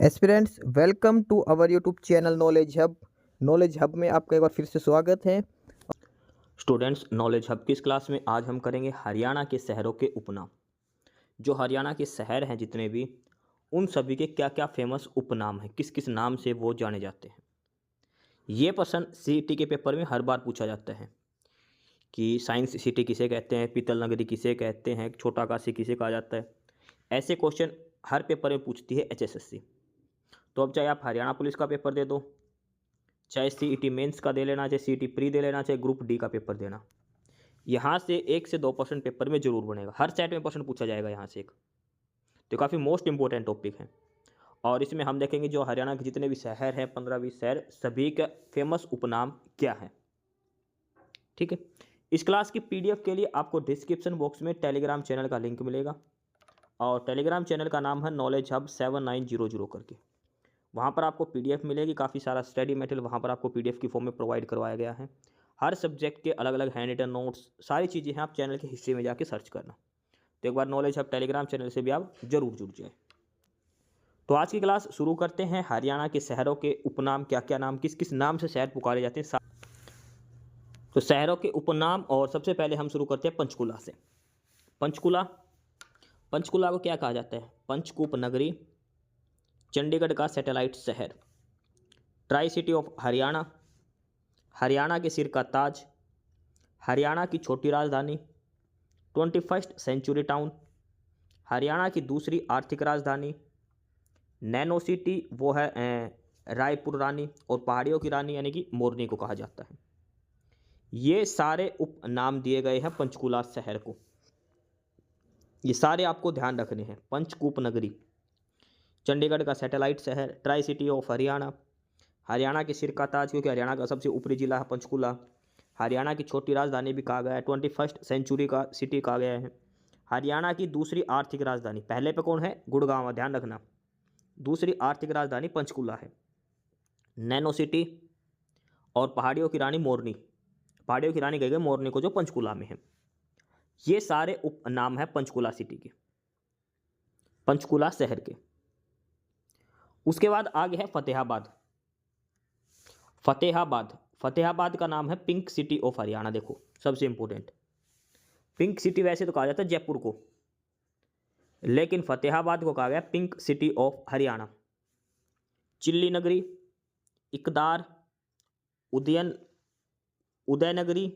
Aspirants welcome to our YouTube channel knowledge hub में आपका एक बार फिर से स्वागत है। स्टूडेंट्स, नॉलेज हब की इस क्लास में आज हम करेंगे हरियाणा के शहरों के उपनाम। जो हरियाणा के शहर हैं जितने भी, उन सभी के क्या क्या फेमस उपनाम हैं, किस किस नाम से वो जाने जाते हैं। ये प्रश्न सीईटी के पेपर में हर बार पूछा जाता है कि साइंस सिटी किसे कहते हैं, पीतल नगरी किसे कहते हैं, छोटा काशी किसे कहा जाता है। ऐसे क्वेश्चन हर पेपर में पूछती है एचएसएससी। तो अब चाहे आप हरियाणा पुलिस का पेपर दे दो, चाहे सीईटी मेंस का दे लेना, चाहे सीईटी प्री दे लेना, चाहे ग्रुप डी का पेपर देना, यहाँ से 1 से 2% पेपर में जरूर बनेगा। हर सेट में क्वेश्चन पूछा जाएगा यहाँ से एक। तो काफ़ी मोस्ट इंपॉर्टेंट टॉपिक है। और इसमें हम देखेंगे जो हरियाणा के जितने भी शहर हैं, 15-20 शहर, सभी का फेमस उपनाम क्या है। ठीक है। इस क्लास की पीडीएफ के लिए आपको डिस्क्रिप्शन बॉक्स में टेलीग्राम चैनल का लिंक मिलेगा। और टेलीग्राम चैनल का नाम है नॉलेज हब 7900 करके। वहाँ पर आपको पीडीएफ मिलेगी। काफ़ी सारा स्टडी मटेरियल वहाँ पर आपको पीडीएफ की फॉर्म में प्रोवाइड करवाया गया है। हर सब्जेक्ट के अलग अलग हैंड रिटन नोट्स, सारी चीज़ें हैं। आप चैनल के हिस्से में जाके सर्च करना। तो एक बार नॉलेज हब टेलीग्राम चैनल से भी आप जरूर जुड़ जाएं। तो आज की क्लास शुरू करते हैं। हरियाणा के शहरों के उपनाम क्या क्या नाम, किस किस नाम से शहर पुकारे जाते हैं। तो शहरों के उपनाम, और सबसे पहले हम शुरू करते हैं पंचकुला से। पंचकुला पंचकुला को क्या कहा जाता है? पंचकूप नगरी, चंडीगढ़ का सैटेलाइट शहर, tri city of Haryana, Haryana के सिर का ताज, हरियाणा की छोटी राजधानी, 21st सेंचुरी टाउन, हरियाणा की दूसरी आर्थिक राजधानी, नैनो सिटी वो है रायपुर रानी, और पहाड़ियों की रानी यानी कि मोरनी को कहा जाता है। ये सारे उपनाम दिए गए हैं पंचकुला शहर को। ये सारे आपको ध्यान रखने हैं। पंचकूप नगरी, चंडीगढ़ का सैटेलाइट शहर, tri city of Haryana, Haryana के सिर का ताज क्योंकि हरियाणा का सबसे ऊपरी जिला है पंचकुला, हरियाणा की छोटी राजधानी भी कहा गया है, 21st सेंचुरी का सिटी कहा गया है, हरियाणा की दूसरी आर्थिक राजधानी, पहले पे कौन है? गुड़गांव, ध्यान रखना। दूसरी आर्थिक राजधानी पंचकुला है, नैनो सिटी, और पहाड़ियों की रानी मोरनी। पहाड़ियों की रानी कही गई मोरनी को, जो पंचकुला में है। ये सारे उपनाम है पंचकुला सिटी के, पंचकुला शहर के। उसके बाद आगे है फतेहाबाद। फतेहाबाद का नाम है पिंक सिटी ऑफ हरियाणा। देखो सबसे इंपॉर्टेंट, पिंक सिटी वैसे तो कहा जाता है जयपुर को, लेकिन फतेहाबाद को कहा गया pink city of Haryana. Chilli नगरी, इकदार, उदयनगरी,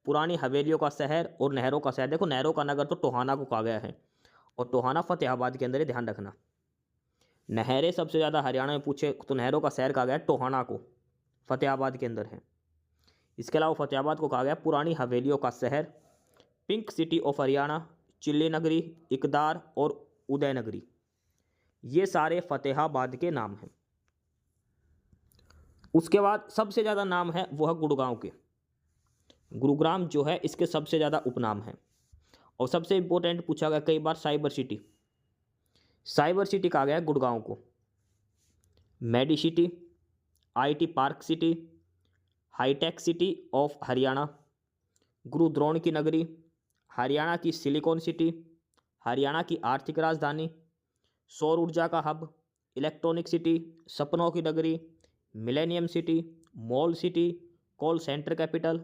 पुरानी हवेलियों का शहर और नहरों का शहर। देखो नहरों का नगर तो टोहाना को कहा गया है, और टोहाना फतेहाबाद के अंदर है, ध्यान रखना। नहरें सबसे ज़्यादा हरियाणा में पूछे तो नहरों का शहर कहा गया टोहाना को, फतेहाबाद के अंदर है। इसके अलावा फतेहाबाद को कहा गया पुरानी हवेलियों का शहर, pink city of Haryana, chilli नगरी, इकदार और उदयनगरी। ये सारे फतेहाबाद के नाम हैं। उसके बाद सबसे ज़्यादा नाम है वो है गुड़गांव के। गुरुग्राम जो है इसके सबसे ज़्यादा उपनाम हैं। और सबसे इंपॉर्टेंट पूछा गया कई बार, साइबर सिटी। साइबर सिटी कहा गया है गुड़गांव को। Medi city, IT park city, hitech city of Haryana, गुरुद्रोण की नगरी, हरियाणा की सिलिकॉन सिटी, हरियाणा की आर्थिक राजधानी, सौर ऊर्जा का हब, इलेक्ट्रॉनिक सिटी, सपनों की नगरी, millennium city, mall city, call centre capital,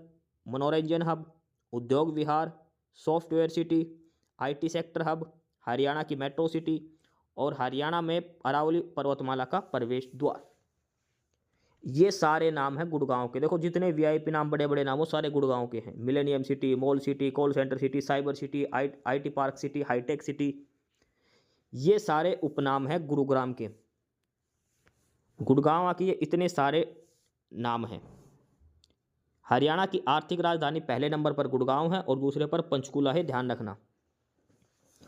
मनोरंजन हब, उद्योग विहार, software city, IT sector hub, Haryana की मेट्रो सिटी, और हरियाणा में अरावली पर्वतमाला का प्रवेश द्वार। ये सारे नाम हैं गुड़गांव के। देखो जितने वीआईपी नाम, बड़े बड़े नाम, वो सारे गुड़गांव के हैं। Millennium city, mall city, call centre city, cyber city, IT park city, hitech city, ये सारे उपनाम हैं गुरुग्राम के। गुड़गांव के ये इतने सारे नाम हैं। हरियाणा की आर्थिक राजधानी पहले नंबर पर गुड़गांव है और दूसरे पर पंचकुला है, ध्यान रखना।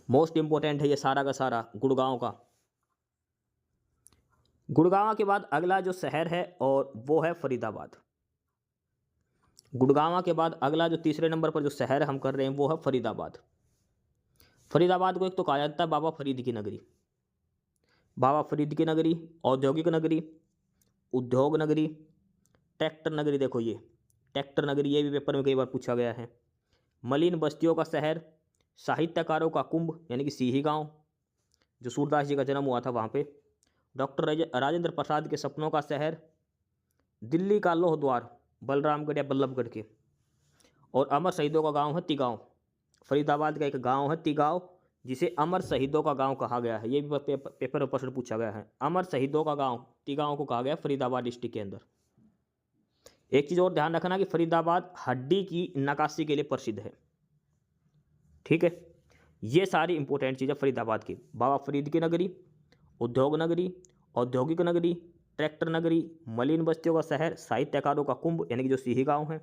मोस्ट इंपोर्टेंट है ये सारा का सारा गुड़गांव का। गुड़गांव के बाद अगला जो शहर है और वो है फरीदाबाद। गुड़गांव के बाद अगला जो तीसरे नंबर पर जो शहर हम कर रहे हैं वो है फरीदाबाद। फरीदाबाद को एक तो कहा जाता है बाबा फरीद की नगरी। बाबा फरीद की नगरी, औद्योगिक नगरी, उद्योग नगरी, ट्रैक्टर नगरी। देखो ये ट्रैक्टर नगरी, ये भी पेपर में कई बार पूछा गया है। मलिन बस्तियों का शहर, साहित्यकारों का कुंभ यानी कि सीही गांव, जो सूरदास जी का जन्म हुआ था वहाँ पे, डॉक्टर राजेंद्र प्रसाद के सपनों का शहर, दिल्ली का लौह द्वार बलरामगढ़ या बल्लभगढ़ के, और अमर शहीदों का गांव है तिगांव। फरीदाबाद का एक गांव है तिगांव जिसे अमर शहीदों का गांव कहा गया है। ये भी पेपर में प्रश्न पूछा गया है। अमर शहीदों का गांव तिगांव को कहा गया फरीदाबाद डिस्ट्रिक्ट के अंदर। एक चीज़ और ध्यान रखना कि फरीदाबाद हड्डी की नक्काशी के लिए प्रसिद्ध है। ठीक है, ये सारी इंपॉर्टेंट चीज़ें फरीदाबाद की। बाबा फरीद की नगरी, उद्योग नगरी, औद्योगिक नगरी, ट्रैक्टर नगरी, मलिन बस्तियों का शहर, साहित्यकारों का कुंभ यानी कि जो सिही गांव है,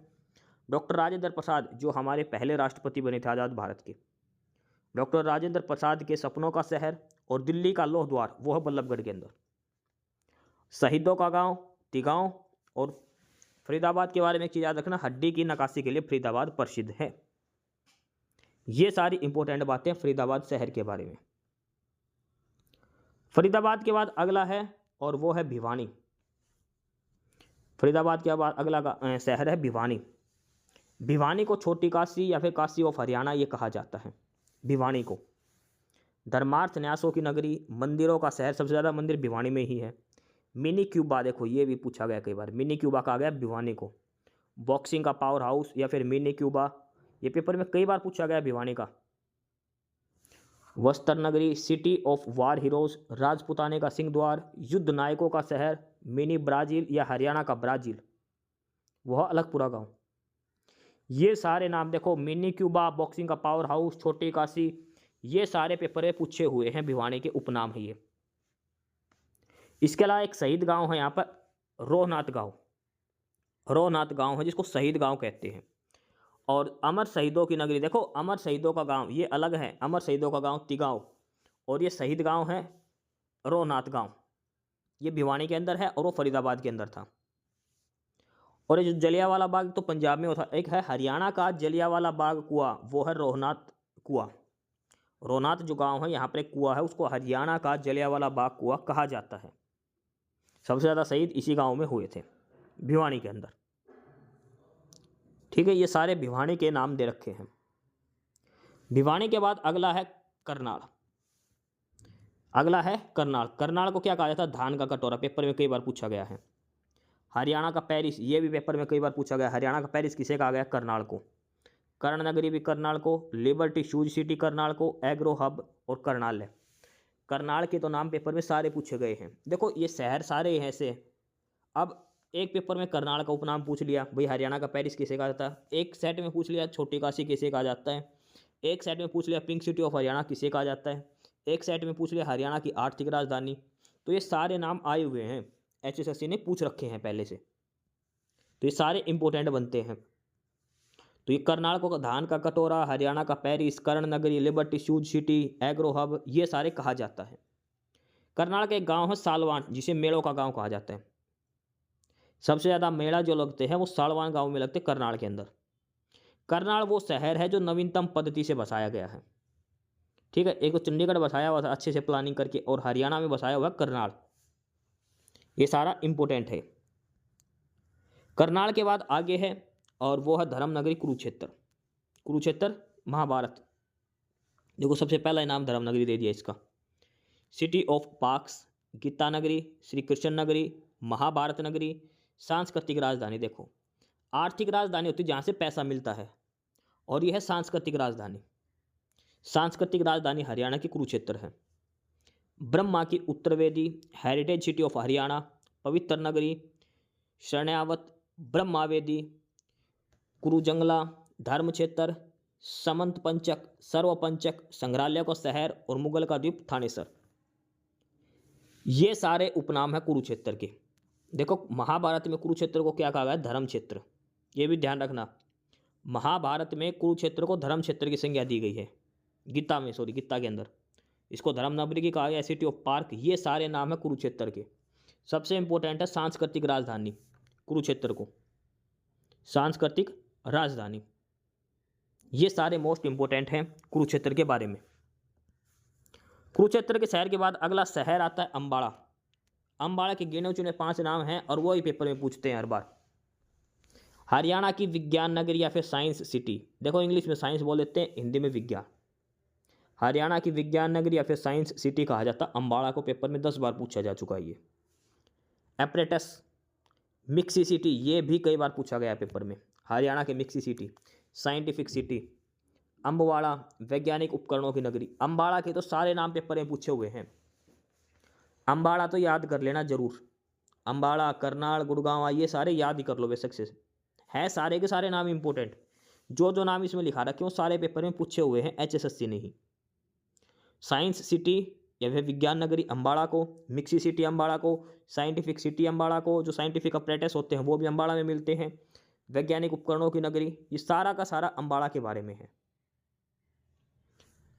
डॉक्टर राजेंद्र प्रसाद जो हमारे पहले राष्ट्रपति बने थे आज़ाद भारत के, डॉक्टर राजेंद्र प्रसाद के सपनों का शहर, और दिल्ली का लौह द्वार वो है बल्लभगढ़ के अंदर, शहीदों का गांव तिगांव, और फरीदाबाद के बारे में एक चीज़ याद रखना, हड्डी की नक्काशी के लिए फरीदाबाद प्रसिद्ध है। ये सारी इंपॉर्टेंट बातें फरीदाबाद शहर के बारे में। फरीदाबाद के बाद अगला है और वो है भिवानी। फरीदाबाद के बाद अगला शहर है भिवानी। भिवानी को छोटी काशी या फिर काशी ऑफ हरियाणा ये कहा जाता है। भिवानी को धर्मार्थ न्यासों की नगरी, मंदिरों का शहर, सबसे ज़्यादा मंदिर भिवानी में ही है। मिनी क्यूबा, देखो ये भी पूछा गया कई बार, मिनी क्यूबा कहा गया भिवानी को। बॉक्सिंग का पावर हाउस या फिर मिनी क्यूबा, ये पेपर में कई बार पूछा गया भिवानी का। वस्त्र नगरी, सिटी ऑफ वार हीरोज, राजपुताने का सिंह द्वार, युद्ध नायकों का शहर, मिनी ब्राजील या हरियाणा का ब्राजील, वह अलगपुरा गांव। ये सारे नाम देखो, मिनी क्यूबा, बॉक्सिंग का पावर हाउस, छोटी काशी, ये सारे पेपर में पूछे हुए हैं, भिवानी के उपनाम है ये। इसके अलावा एक शहीद गांव है यहाँ पर, रोहनाथ गांव। रोहनाथ गांव है जिसको शहीद गांव कहते हैं। और अमर शहीदों की नगरी, देखो अमर शहीदों का गांव ये अलग है, अमर शहीदों का गांव तिगांव, और ये शहीद गांव है रोहनाथ गांव। ये भिवानी के अंदर है और वो फरीदाबाद के अंदर था। और ये जो जलियांवाला बाग तो पंजाब में होता, एक है हरियाणा का जलियांवाला बाग कुआं, वो है रोहनाथ कुआं। रोहनाथ जो गांव है यहाँ पर एक कुआं है, उसको हरियाणा का जलियांवाला बाग कुआं कहा जाता है। सबसे ज़्यादा शहीद इसी गांव में हुए थे, भिवानी के अंदर। ठीक है, ये सारे भिवानी के नाम दे रखे हैं। भिवानी के बाद अगला है करनाल। अगला है करनाल। करनाल को क्या कहा जाता है? धान का कटोरा, पेपर में कई बार पूछा गया है। हरियाणा का पेरिस, ये भी पेपर में कई बार पूछा गया। हरियाणा का पेरिस किसे कहा गया? करनाल को। कर्ण नगरी भी करनाल को, लिबर्टी शूज सिटी करनाल को, एग्रो हब और करनाल है। करनाल के तो नाम पेपर में सारे पूछे गए हैं। देखो ये शहर सारे हैं ऐसे। अब एक पेपर में करनाल का उपनाम पूछ लिया, भाई हरियाणा का पेरिस किसे कहा जाता है। एक सेट में पूछ लिया छोटी काशी किसे कहा जाता है। एक सेट में पूछ लिया पिंक सिटी ऑफ हरियाणा किसे कहा जाता है। एक सेट में पूछ लिया हरियाणा की आर्थिक राजधानी। तो ये सारे नाम आए हुए हैं, HSSC ने पूछ रखे हैं पहले से, तो ये सारे इंपॉर्टेंट बनते हैं। तो ये करनाल को धान का कटोरा, हरियाणा का पेरिस, कर्ण नगरी, liberty shoes city, agro hub, ये सारे कहा जाता है। करनाल का एक गांव है सालवान, जिसे मेलों का गांव कहा जाता है। सबसे ज़्यादा मेला जो लगते हैं वो सालवान गांव में लगते हैं करनाल के अंदर। करनाल वो शहर है जो नवीनतम पद्धति से बसाया गया है। ठीक है, एक तो चंडीगढ़ बसाया हुआ था अच्छे से प्लानिंग करके, और हरियाणा में बसाया हुआ करनाल। ये सारा इंपॉर्टेंट है। करनाल के बाद आगे है और वो है धर्म नगरी कुरुक्षेत्र। कुरुक्षेत्र महाभारत, देखो सबसे पहला इनाम धर्म नगरी दे दिया इसका। सिटी ऑफ पार्क्स, गीता नगरी, श्री कृष्ण नगरी, महाभारत नगरी, सांस्कृतिक राजधानी। देखो आर्थिक राजधानी होती है जहाँ से पैसा मिलता है, और यह है सांस्कृतिक राजधानी। सांस्कृतिक राजधानी हरियाणा की कुरुक्षेत्र है। ब्रह्मा की उत्तरवेदी, हेरिटेज सिटी ऑफ हरियाणा, पवित्र नगरी, शरण्यावत, ब्रह्मावेदी, कुरुजंगला, धर्म क्षेत्र, समंत पंचक, सर्वपंचक, संग्रहालय का शहर और मुगल का द्वीप थानेसर। ये सारे उपनाम है कुरुक्षेत्र के। देखो महाभारत में कुरुक्षेत्र को क्या कहा गया? धर्म क्षेत्र। ये भी ध्यान रखना, महाभारत में कुरुक्षेत्र को धर्म क्षेत्र की संज्ञा दी गई है। गीता के अंदर इसको धर्म नगरी की कहा गया, सिटी ऑफ पार्क। ये सारे नाम है कुरुक्षेत्र के। सबसे इंपॉर्टेंट है सांस्कृतिक राजधानी कुरुक्षेत्र को, सांस्कृतिक राजधानी। ये सारे मोस्ट इंपॉर्टेंट हैं कुरुक्षेत्र के बारे में। कुरुक्षेत्र के शहर के बाद अगला शहर आता है अम्बाड़ा। अम्बाड़ा के गिने चुने 5 नाम हैं और वो ही पेपर में पूछते हैं हर बार। हरियाणा की विज्ञान नगरी या फिर साइंस सिटी। देखो इंग्लिश में साइंस बोल देते हैं, हिंदी में विज्ञान। हरियाणा की विज्ञान नगरी या फिर साइंस सिटी कहा जाता। अम्बाड़ा को पेपर में 10 बार पूछा जा चुका है ये। एप्रेटस, मिक्सी सिटी, ये भी कई बार पूछा गया है पेपर में। हरियाणा के मिक्सी सिटी, साइंटिफिक सिटी। अम्बाड़ा, वैज्ञानिक उपकरणों की नगरी। अम्बाड़ा के तो सारे नाम पेपर में पूछे हुए हैं। अम्बाड़ा तो याद कर लेना जरूर। अम्बाड़ा, करनाल, गुड़गांव, ये सारे याद ही कर लो बेशक से। है सारे के सारे नाम इंपॉर्टेंट। जो जो नाम इसमें लिखा रखे वो सारे पेपर में पूछे हुए हैं, HSSC ने ही। साइंस सिटी या फिर विज्ञान नगरी अम्बाड़ा को, मिक्सी सिटी अम्बाड़ा को, साइंटिफिक सिटी अम्बाड़ा को, जो साइंटिफिक अप्रेटिस होते हैं वो भी अम्बाड़ा में मिलते हैं, वैज्ञानिक उपकरणों की नगरी, ये सारा का सारा अम्बाड़ा के बारे में है।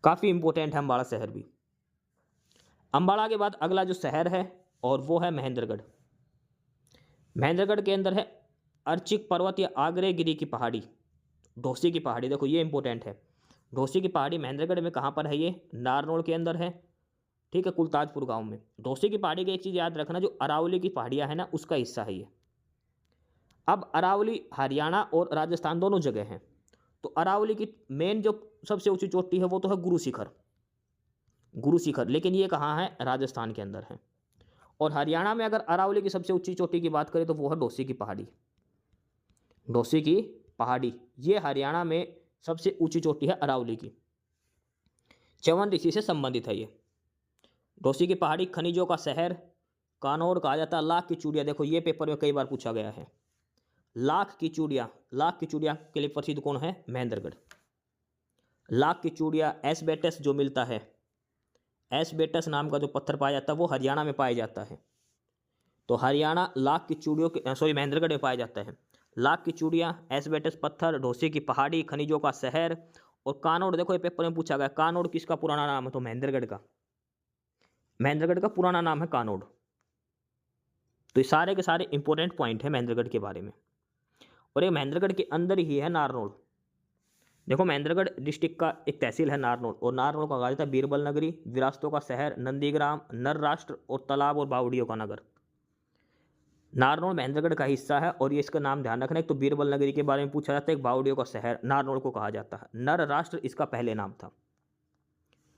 काफ़ी इंपॉर्टेंट है अम्बाड़ा शहर भी। अम्बाड़ा के बाद अगला जो शहर है और वो है महेंद्रगढ़। महेंद्रगढ़ के अंदर है अर्चिक पर्वत या आग्नेयगिरी की पहाड़ी, ढोसी की पहाड़ी। देखो ये इंपॉर्टेंट है। ढोसी की पहाड़ी महेंद्रगढ़ में कहाँ पर है? ये नारनौल के अंदर है, ठीक है, कुलताजपुर गांव में। ढोसी की पहाड़ी की एक चीज़ याद रखना, जो अरावली की पहाड़ियाँ हैं ना, उसका हिस्सा है ये। अब अरावली हरियाणा और राजस्थान दोनों जगह हैं। तो अरावली की मेन जो सबसे ऊंची चोटी है वो तो है गुरु शिखर, गुरु शिखर। लेकिन ये कहाँ है? राजस्थान के अंदर है। और हरियाणा में अगर अरावली की सबसे ऊंची चोटी की बात करें तो वो है ढोसी की पहाड़ी। ढोसी की पहाड़ी ये हरियाणा में सबसे ऊंची चोटी है अरावली की। च्यवन ऋषि से संबंधित है ये। ढोसी की पहाड़ी खनिजों का शहर, कानौर कहा जाता है। लाख की चूड़ियाँ, देखो ये पेपर में कई बार पूछा गया है। लाख की चूड़ियाँ, लाख की चूड़ियाँ के लिए प्रसिद्ध कौन है? महेंद्रगढ़। लाख की चूड़ियाँ, एस्बेस्टस जो मिलता है, एस्बेस्टस नाम का जो पत्थर पाया जाता है वो हरियाणा में पाया जाता है। तो हरियाणा लाख की चूड़ियों के महेंद्रगढ़ में पाया जाता है। लाख की चूड़ियाँ, एस्बेस्टस पत्थर, ढोसी की पहाड़ी, खनिजों का शहर और कानौड़। देखो ये पेपर में पूछा गया, कानौड़ किसका पुराना नाम है? तो महेंद्रगढ़ का। महेंद्रगढ़ का पुराना नाम है कानौड़। तो ये सारे के सारे इंपॉर्टेंट पॉइंट है महेंद्रगढ़ के बारे में। और ये महेंद्रगढ़ के अंदर ही है नारनौल। देखो महेंद्रगढ़ डिस्ट्रिक्ट का एक तहसील है नारनौल, और नारनौल का कहा जाता है बीरबल नगरी, विरासतों का शहर, नंदीग्राम, नर राष्ट्र और तालाब और बावड़ियों का नगर। नारनौल महेंद्रगढ़ का हिस्सा है और ये इसका नाम ध्यान रखना। एक तो बीरबल नगरी के बारे में पूछा जाता है, एक बावड़ियों का शहर नारनौल को कहा जाता है। नर राष्ट्र इसका पहले नाम था।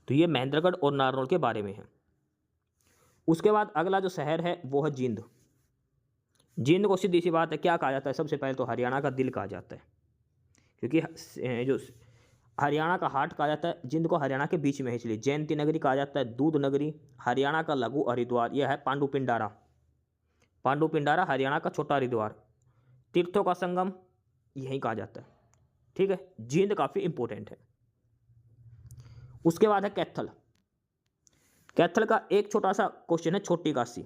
तो ये महेंद्रगढ़ और नारनौल के बारे में है। उसके बाद अगला जो शहर है वो है जींद। जींद को सीधी सी बात है क्या कहा जाता है? सबसे पहले तो हरियाणा का दिल कहा जाता है, क्योंकि जो हरियाणा का हार्ट कहा जाता है जींद को, हरियाणा के बीच में है, इसलिए जयंती नगरी कहा जाता है। दूध नगरी, हरियाणा का लघु हरिद्वार, यह है पांडु पिंडारा। पांडु पिंडारा हरियाणा का छोटा हरिद्वार। तीर्थों का संगम यही कहा जाता है, ठीक है। जींद काफ़ी इंपॉर्टेंट है। उसके बाद है कैथल। कैथल का एक छोटा सा क्वेश्चन है, छोटी काशी।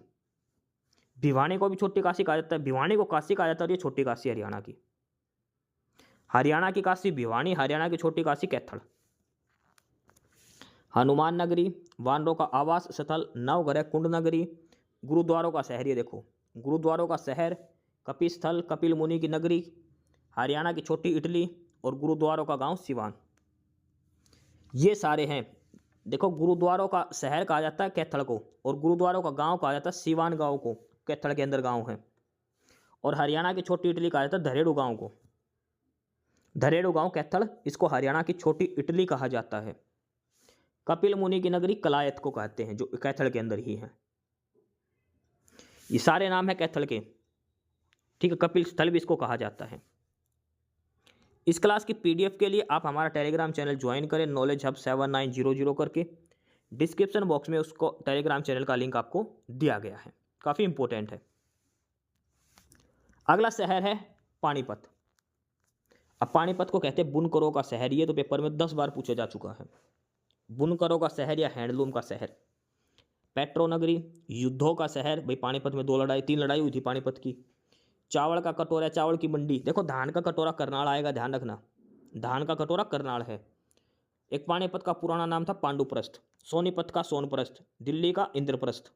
भिवानी को भी छोटी काशी कहा जाता है, भिवानी को काशी कहा जाता है, और ये छोटी काशी हरियाणा की। हरियाणा की काशी भिवानी, हरियाणा की छोटी काशी कैथल। हनुमान नगरी, वानरों का आवास स्थल, नवग्रह कुंड नगरी, गुरुद्वारों का शहर। ये देखो गुरुद्वारों का शहर, कपिस्थल, कपिल मुनि की नगरी, हरियाणा की छोटी इटली और गुरुद्वारों का गांव सिवान। ये सारे हैं। देखो गुरुद्वारों का शहर कहा जाता है कैथल को, और गुरुद्वारों का गांव कहा जाता है सिवान गांव को, कैथल के अंदर गांव है। और हरियाणा की छोटी इटली कहा जाता है धरेड़ू गांव को। धरेड़ू गांव कैथल, इसको हरियाणा की छोटी इटली कहा जाता है। कपिल मुनि की नगरी कलायत को कहते हैं, जो कैथल के अंदर ही है। ये सारे नाम है कैथल के, ठीक है। कपिल स्थल भी इसको कहा जाता है। इस क्लास की PDF के लिए आप हमारा टेलीग्राम चैनल ज्वाइन करें, नॉलेज हब 7900 करके। डिस्क्रिप्शन बॉक्स में उसको टेलीग्राम चैनल का लिंक आपको दिया गया है, काफ़ी इंपॉर्टेंट है। अगला शहर है पानीपत। अब पानीपत को कहते हैं बुनकरों का शहर। ये तो पेपर में 10 बार पूछा जा चुका है। बुनकरों का शहर या हैंडलूम का शहर। पेट्रो नगरी, युद्धों का शहर। भाई पानीपत में 3 लड़ाई हुई थी पानीपत की। चावल का कटोरा, चावल की मंडी। देखो धान का कटोरा करनाल आएगा, ध्यान रखना, धान का कटोरा करनाल है। एक पानीपत का पुराना नाम था पांडुप्रस्थ। सोनीपत का सोनप्रस्थ, दिल्ली का इंद्रप्रस्थ।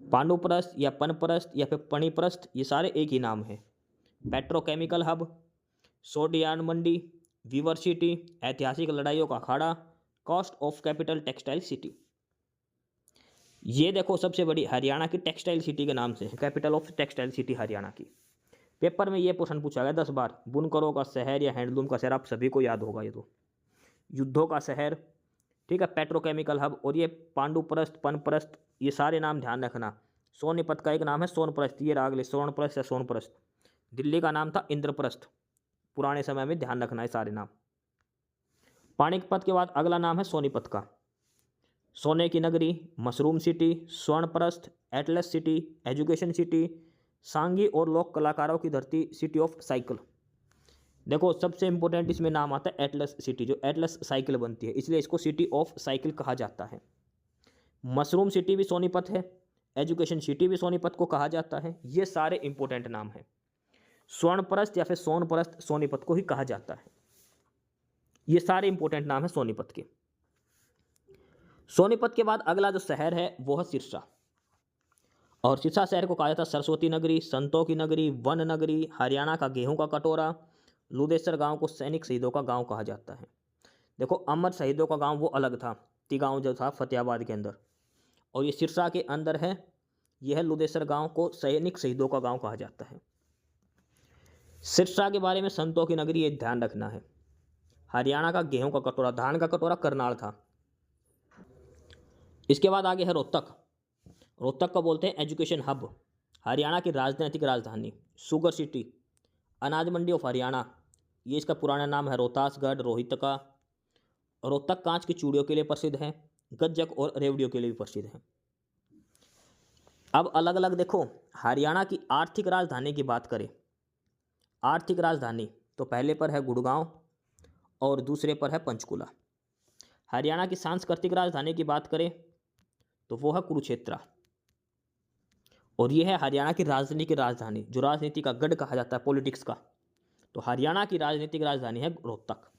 पांडुप्रस्थ या पनप्रस्थ या फिर पणिप्रस्थ, ये सारे एक ही नाम है। पेट्रोकेमिकल हब, सोडियान मंडी, वीवर सिटी, ऐतिहासिक लड़ाइयों का अखाड़ा, cost of capital textile city. ये देखो सबसे बड़ी हरियाणा की टेक्सटाइल सिटी के नाम से है, capital of textile city Haryana की। पेपर में ये क्वेश्चन पूछा गया 10 बार। बुनकरों का शहर या हैंडलूम का शहर, आप सभी को याद होगा ये तो। युद्धों का शहर, ठीक है, पेट्रोकेमिकल हब। और ये पांडुप्रस्थ, पनप्रस्थ, ये सारे नाम ध्यान रखना। सोनीपत का एक नाम है सोनप्रस्थ, ये रागले सोनप्रस्थ या सोनप्रस्थ। दिल्ली का नाम था इंद्रप्रस्थ, पुराने समय में, ध्यान रखना है सारे नाम। पानीपत के बाद अगला नाम है सोनीपत का। सोने की नगरी, mushroom city, Swarnaprastha, Atlas city, education city, सांगी और लोक कलाकारों की धरती, सिटी ऑफ साइकिल। देखो सबसे इंपॉर्टेंट इसमें नाम आता है एटलस सिटी, जो एटलस साइकिल बनती है, इसलिए इसको सिटी ऑफ साइकिल कहा जाता है। मशरूम सिटी भी सोनीपत है, एजुकेशन सिटी भी सोनीपत को कहा जाता है। ये सारे इंपॉर्टेंट नाम हैं। स्वर्णप्रस्थ या फिर सोनप्रस्थ सोनीपत को ही कहा जाता है। ये सारे इंपॉर्टेंट नाम है सोनीपत के। सोनीपत के बाद अगला जो शहर है वो है सिरसा। और सिरसा शहर को कहा जाता है सरस्वती नगरी, संतों की नगरी, वन नगरी, हरियाणा का गेहूं का कटोरा। लुदेसर गांव को सैनिक शहीदों का गांव कहा जाता है। देखो अमर शहीदों का गांव वो अलग था, तिगांव जो था फतेहाबाद के अंदर, और ये सिरसा के अंदर है। यह है लुदेसर गांव को सैनिक शहीदों का गांव कहा जाता है। सिरसा के बारे में संतों की नगरी, ये ध्यान रखना है। हरियाणा का गेहूं का कटोरा, धान का कटोरा करनाल था। इसके बाद आगे है रोहतक। रोहतक को बोलते हैं एजुकेशन हब, हरियाणा की राजनीतिक राजधानी, शुगर सिटी, अनाज मंडी ऑफ हरियाणा, ये इसका पुराना नाम है रोहतासगढ़, रोहितका। रोहतक कांच की चूड़ियों के लिए प्रसिद्ध है, गज्जक और रेवड़ियों के लिए भी प्रसिद्ध है। अब अलग अलग देखो, हरियाणा की आर्थिक राजधानी की बात करें, आर्थिक राजधानी तो पहले पर है गुड़गांव और दूसरे पर है पंचकुला। हरियाणा की सांस्कृतिक राजधानी की बात करें तो वो है कुरुक्षेत्र। और ये है हरियाणा की राजनीति की राजधानी, जो राजनीति का गढ़ कहा जाता है, पॉलिटिक्स का। तो हरियाणा की राजनीतिक राजधानी है रोहतक।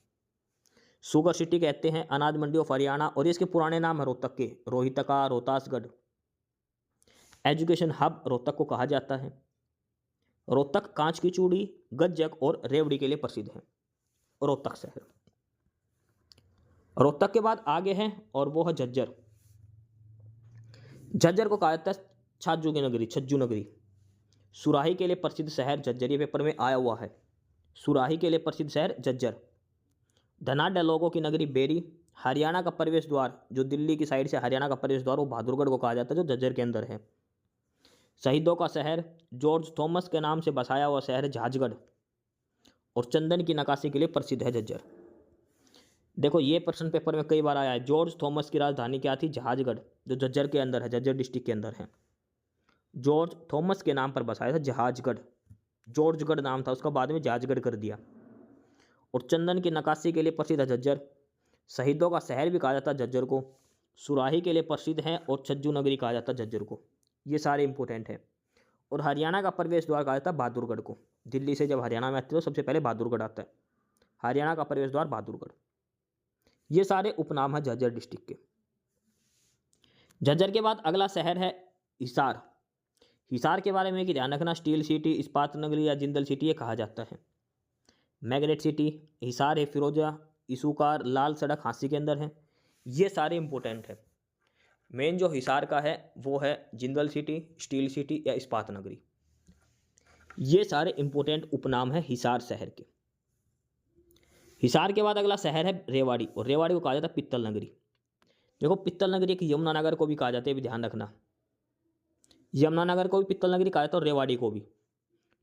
शुगर सिटी कहते हैं, अनाज मंडी ऑफ हरियाणा, और इसके पुराने नाम है रोहतक के, रोहितका, रोहतासगढ़। एजुकेशन हब रोहतक को कहा जाता है। रोहतक कांच की चूड़ी, गज्जक और रेवड़ी के लिए प्रसिद्ध है रोहतक शहर। रोहतक के बाद आगे है और वो है झज्जर। झज्जर को कहा जाता है छाजू की नगरी, छज्जू नगरी। सुराही के लिए प्रसिद्ध शहर झज्जर, ये पेपर में आया हुआ है। सुराही के लिए प्रसिद्ध शहर झज्जर। धनाढ्य लोगों की नगरी बेरी। हरियाणा का प्रवेश द्वार, जो दिल्ली की साइड से हरियाणा का प्रवेश द्वार, वो बहादुरगढ़ को कहा जाता है, जो झज्जर के अंदर है। शहीदों का शहर, जॉर्ज थॉमस के नाम से बसाया हुआ शहर है झाजगढ़। और चंदन की नक्काशी के लिए प्रसिद्ध है झज्जर। देखो ये प्रश्न पेपर में कई बार आया है, जॉर्ज थॉमस की राजधानी क्या थी? झाजगढ़, जो झज्जर के अंदर है, झज्जर डिस्ट्रिक्ट के अंदर है। जॉर्ज थॉमस के नाम पर बसाया था जहाजगढ़, जॉर्जगढ़ नाम था उसका, बाद में जहाजगढ़ कर दिया। और चंदन की नक्काशी के लिए प्रसिद्ध है झज्जर। शहीदों का शहर भी कहा जाता है झज्जर को। सुराही के लिए प्रसिद्ध है और छज्जू नगरी कहा जाता है झज्जर को। ये सारे इंपॉर्टेंट हैं। और हरियाणा का प्रवेश द्वार कहा जाता है बहादुरगढ़ को। दिल्ली से जब हरियाणा में आते हो तो सबसे पहले बहादुरगढ़ आता है। हरियाणा का प्रवेश द्वार बहादुरगढ़। ये सारे उपनाम है झज्जर डिस्ट्रिक्ट के। झज्जर के बाद अगला शहर है हिसार। हिसार के बारे में कि ध्यान रखना, स्टील सिटी, इस्पात नगरी या जिंदल सिटी ये कहा जाता है। मैग्नेट सिटी हिसार है, फिरोजा, इसुकार, लाल सड़क हांसी के अंदर है। ये सारे इंपॉर्टेंट है। मेन जो हिसार का है वो है जिंदल सिटी, स्टील सिटी या इस्पात नगरी। ये सारे इंपॉर्टेंट उपनाम है हिसार शहर के। हिसार के बाद अगला शहर है रेवाड़ी, और रेवाड़ी को कहा जाता है पित्तल नगरी। देखो पित्तल नगरी एक यमुनानगर को भी कहा जाता है, भी ध्यान रखना। यमुनानगर को भी पित्तल नगरी कहा जाता है और रेवाड़ी को भी।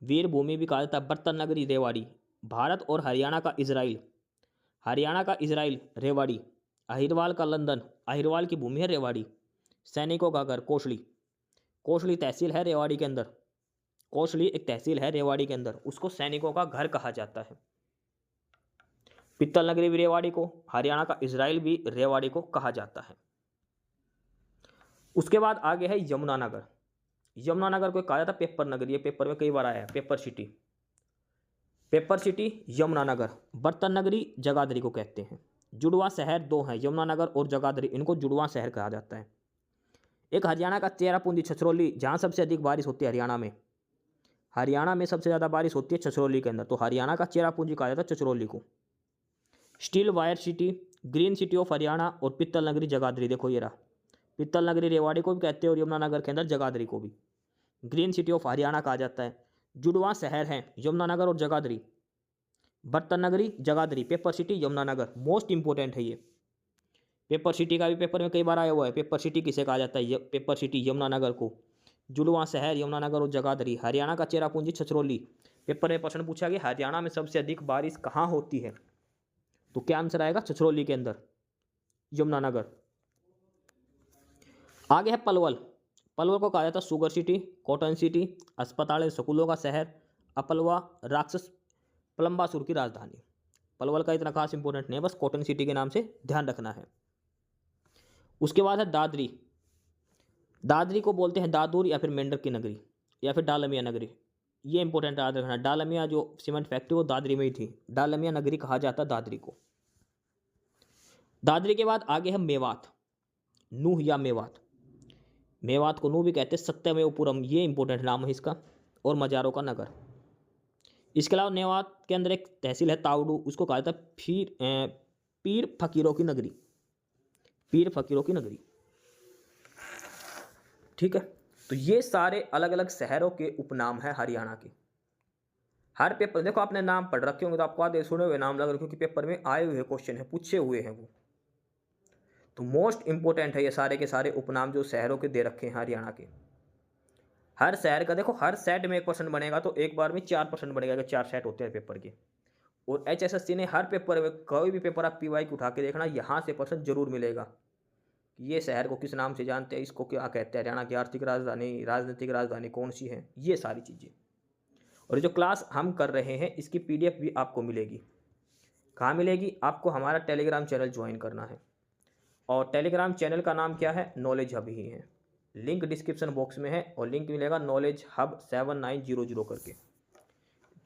वीर भूमि भी कहा जाता है, बर्तन नगरी रेवाड़ी। भारत और हरियाणा का इजराइल, हरियाणा का इजराइल रेवाड़ी। अहिरवाल का लंदन, अहिरवाल की भूमि है रेवाड़ी। सैनिकों का घर कोसली, कोसली तहसील है रेवाड़ी के अंदर। कोसली एक तहसील है रेवाड़ी के अंदर, उसको सैनिकों का घर कहा जाता है। पित्तल नगरी भी रेवाड़ी को, हरियाणा का इजराइल भी रेवाड़ी को कहा जाता है। उसके बाद आगे है यमुनानगर। यमुनानगर को कहा जाता है पेपर नगरी, ये पेपर में कई बार आया है, paper city. Paper city Yamunanagar. बर्तन नगरी जगाधरी को कहते हैं। जुड़वा शहर दो हैं, यमुनानगर और जगाधरी, इनको जुड़वा शहर कहा जाता है। एक हरियाणा का चेरापूंजी छछरौली, जहाँ सबसे अधिक बारिश होती है हरियाणा में। हरियाणा में सबसे ज़्यादा बारिश होती है छछरौली के अंदर, तो हरियाणा का चेरापूंजी कहा जाता है छछरौली को। Steel wire city, green city of Haryana और पित्तल नगरी जगाधरी। देखो ये रहा, पित्तल नगरी रेवाड़ी को भी कहते हैं और यमुनानगर के अंदर जगाधरी को भी ग्रीन सिटी ऑफ हरियाणा कहा जाता है। जुड़वा शहर हैं यमुनानगर और जगाधरी। बर्तन नगरी Jagadhri, paper city Yamunanagar, most important है ये। पेपर सिटी का भी पेपर में कई बार आया हुआ है। पेपर सिटी किसे कहा जाता है? पेपर सिटी यमुनानगर को। जुलवा शहर यमुनानगर और जगाधरी। हरियाणा का चेरापूंजी छछरौली। पेपर में प्रश्न पूछा कि हरियाणा में सबसे अधिक बारिश कहाँ होती है? तो क्या आंसर आएगा? छछरौली के अंदर, यमुनानगर। आगे है पलवल। पलवल को कहा जाता है शुगर सिटी, कॉटन सिटी, अस्पताल स्कूलों का शहर, अपलवा, राक्षस, पलम्बासुर की राजधानी। पलवल का इतना खास इंपॉर्टेंट नहीं है, बस कॉटन सिटी के नाम से ध्यान रखना है। उसके बाद है दादरी। दादरी को बोलते हैं दादूर या फिर मेंढक की नगरी या फिर डालमिया नगरी। ये इंपॉर्टेंट याद रखना। डालमिया जो सीमेंट फैक्ट्री वो दादरी में ही थी। डालमिया नगरी कहा जाता है दादरी को। दादरी के बाद आगे है मेवात, नूह या मेवात। मेवात को नूह भी कहते हैं। सत्यमेवपुरम, ये इंपॉर्टेंट नाम है इसका। और मजारों का नगर। इसके अलावा मेवात के अंदर एक तहसील है तावड़ू, उसको कहा जाता है पीर फकीरों की नगरी। पीर फकीरों की नगरी, ठीक है। तो ये सारे अलग अलग शहरों के उपनाम है हरियाणा के। हर पेपर देखो आपने नाम पढ़ रखे होंगे तो आपको आधे सुने हुए नाम लग रहे, क्योंकि पेपर में आए हुए क्वेश्चन है, पूछे हुए हैं वो। तो मोस्ट इंपोर्टेंट है ये सारे के सारे उपनाम जो शहरों के दे रखे हैं हरियाणा के। हर शहर का देखो, हर सेट में 1% बनेगा तो एक बार में 4% बनेगा, अगर 4 सेट होते हैं पेपर के। और HSSC ने हर पेपर में, कोई भी पेपर आप PY उठा के देखना, यहाँ से % जरूर मिलेगा। ये शहर को किस नाम से जानते हैं, इसको क्या कहते हैं, हरियाणा की आर्थिक राजधानी, राजनीतिक राजधानी कौन सी है, ये सारी चीज़ें। और जो क्लास हम कर रहे हैं इसकी PDF भी आपको मिलेगी। कहाँ मिलेगी? आपको हमारा टेलीग्राम चैनल ज्वाइन करना है। और टेलीग्राम चैनल का नाम क्या है? नॉलेज हब ही है। लिंक डिस्क्रिप्शन बॉक्स में है और लिंक मिलेगा नॉलेज हब 7900 करके।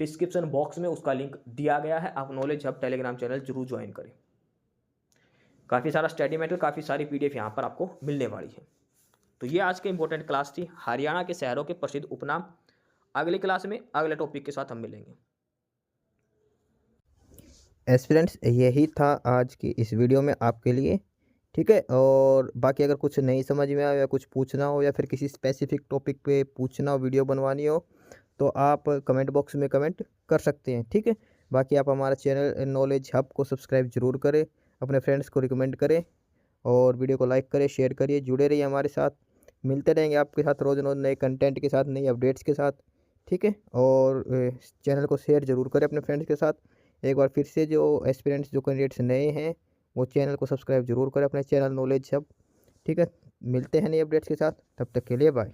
डिस्क्रिप्शन बॉक्स में उसका लिंक दिया गया है। आप नॉलेज हब टेलीग्राम चैनल जरूर ज्वाइन करें। काफ़ी सारा स्टडी मटेरियल, काफ़ी सारी PDF यहाँ पर आपको मिलने वाली है। तो ये आज की इंपॉर्टेंट क्लास थी, हरियाणा के शहरों के प्रसिद्ध उपनाम। अगली क्लास में अगले टॉपिक के साथ हम मिलेंगे। एस्पिरेंट्स, यही था आज की इस वीडियो में आपके लिए, ठीक है। और बाकी अगर कुछ नहीं समझ में आया या कुछ पूछना हो या फिर किसी स्पेसिफिक टॉपिक पे पूछना हो, वीडियो बनवानी हो, तो आप कमेंट बॉक्स में कमेंट कर सकते हैं, ठीक है। बाकी आप हमारा चैनल नॉलेज हब को सब्सक्राइब जरूर करें, अपने फ्रेंड्स को रिकमेंड करें और वीडियो को लाइक करें, शेयर करिए, जुड़े रहिए हमारे साथ। मिलते रहेंगे आपके साथ रोज़ रोज़ नए कंटेंट के साथ, नई अपडेट्स के साथ, ठीक है। और चैनल को शेयर जरूर करें अपने फ्रेंड्स के साथ। एक बार फिर से जो एस्पिरेंट्स, जो कैंडिडेट्स नए हैं, वो चैनल को सब्सक्राइब जरूर करें, अपने चैनल नॉलेज हब, ठीक है। मिलते हैं नई अपडेट्स के साथ, तब तक के लिए बाय।